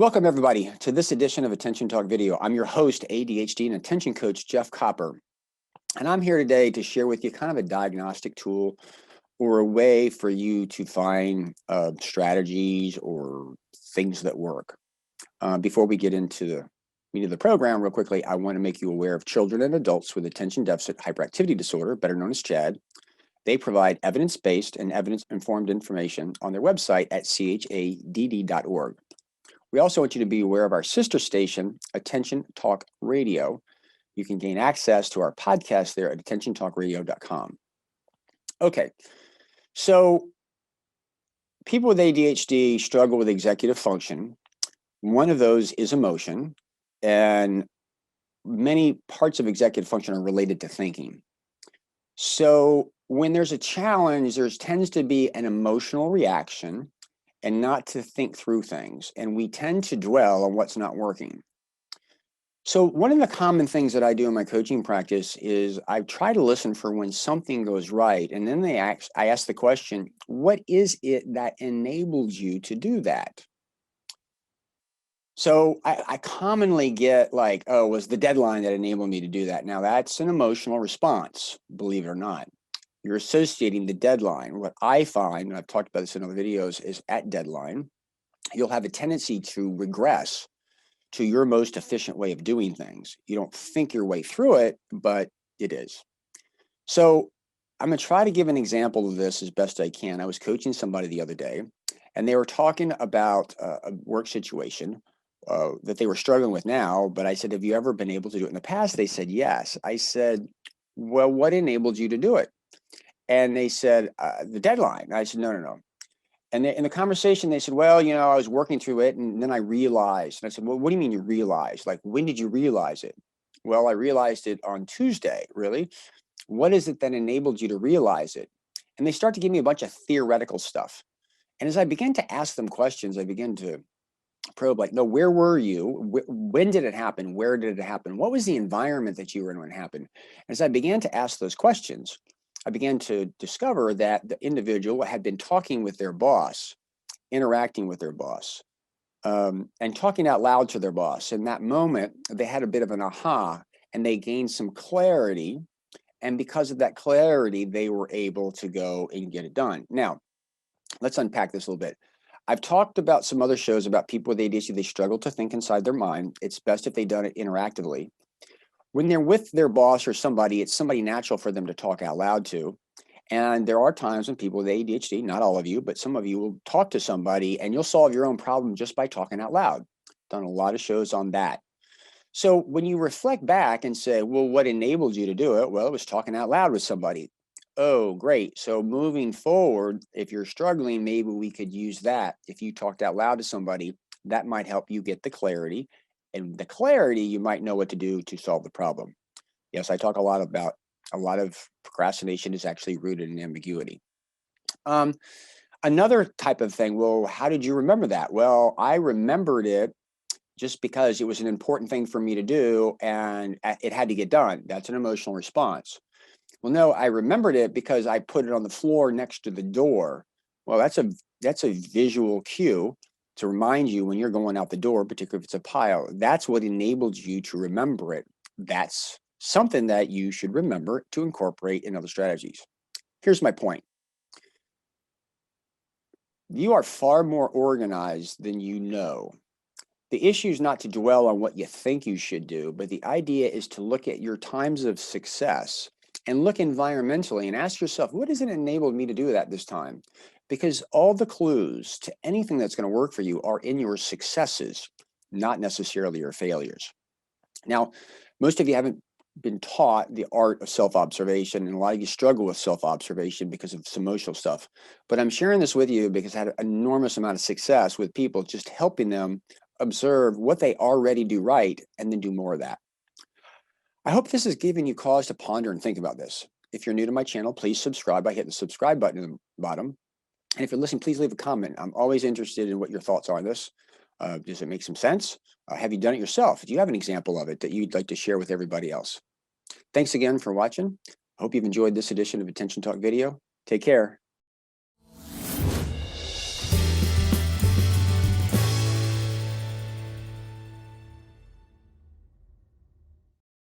Welcome everybody to this edition of Attention Talk Video. I'm your host, ADHD and Attention Coach, 𝐓𝐘𝐒. And I'm here today to share with you kind of a diagnostic tool or a way for you to find strategies or things that work. Before we get into the meat of the program, real quickly, I want to make you aware of children and adults with attention deficit hyperactivity disorder, better known as CHAD. They provide evidence-based and evidence-informed information on their website at 𝐂𝐎𝐏𝐿.org. We also want you to be aware of our sister station, Attention Talk Radio. You can gain access to our podcast there at AttentionTalkRadio.com. Okay, so people with ADHD struggle with executive function. One of those is emotion, and many parts of executive function are related to thinking. So when there's a challenge, there tends to be an emotional reaction and not to think through things. And we tend to dwell on what's not working. So one of the common things that I do in my coaching practice is I try to listen for when something goes right. And then I ask the question, what is it that enabled you to do that? So I commonly get like, oh, it was the deadline that enabled me to do that. Now that's an emotional response, believe it or not. You're associating the deadline. What I find, and I've talked about this in other videos, is at deadline, you'll have a tendency to regress to your most efficient way of doing things. You don't think your way through it, but it is. So I'm going to try to give an example of this as best I can. I was coaching somebody the other day, and they were talking about a work situation that they were struggling with now, but I said, have you ever been able to do it in the past? They said, yes. I said, well, what enabled you to do it? And they said, the deadline. I said, no. And in the conversation, they said, well, you know, I was working through it and then I realized. And I said, well, what do you mean you realized? Like, when did you realize it? Well, I realized it on Tuesday. Really? What is it that enabled you to realize it? And they start to give me a bunch of theoretical stuff. And as I began to ask them questions, I began to probe, like, no, where were you? When did it happen? Where did it happen? What was the environment that you were in when it happened? And as I began to ask those questions, I began to discover that the individual had been talking with their boss, interacting with their boss, and talking out loud to their boss. In that moment, they had a bit of an aha, and they gained some clarity. And because of that clarity, they were able to go and get it done. Now, let's unpack this a little bit. I've talked about some other shows about people with ADHD. They struggle to think inside their mind. It's best if they've done it interactively. When they're with their boss or somebody, it's somebody natural for them to talk out loud to. And there are times when people with ADHD, not all of you, but some of you will talk to somebody and you'll solve your own problem just by talking out loud. Done a lot of shows on that. So when you reflect back and say, well, what enabled you to do it? Well, it was talking out loud with somebody. Oh, great. So moving forward, if you're struggling, maybe we could use that. If you talked out loud to somebody, that might help you get the clarity. And the clarity, you might know what to do to solve the problem. Yes, I talk a lot about a lot of procrastination is actually rooted in ambiguity. Another type of thing, well, how did you remember that? Well, I remembered it just because it was an important thing for me to do and it had to get done. That's an emotional response. Well, no, I remembered it because I put it on the floor next to the door. Well, that's a visual cue to remind you when you're going out the door, particularly if it's a pile. That's what enabled you to remember it. That's something that you should remember to incorporate in other strategies. Here's my point. You are far more organized than you know. The issue is not to dwell on what you think you should do, but the idea is to look at your times of success and look environmentally and ask yourself, what has it enabled me to do that this time? Because all the clues to anything that's going to work for you are in your successes, not necessarily your failures. Now, most of you haven't been taught the art of self-observation, and a lot of you struggle with self-observation because of some emotional stuff. But I'm sharing this with you because I had an enormous amount of success with people, just helping them observe what they already do right and then do more of that. I hope this has given you cause to ponder and think about this. If you're new to my channel, please subscribe by hitting the subscribe button at the bottom. And if you're listening, please leave a comment. I'm always interested in what your thoughts are on this. Does it make some sense? Have you done it yourself? Do you have an example of it that you'd like to share with everybody else? Thanks again for watching. I hope you've enjoyed this edition of Attention Talk Video. Take care.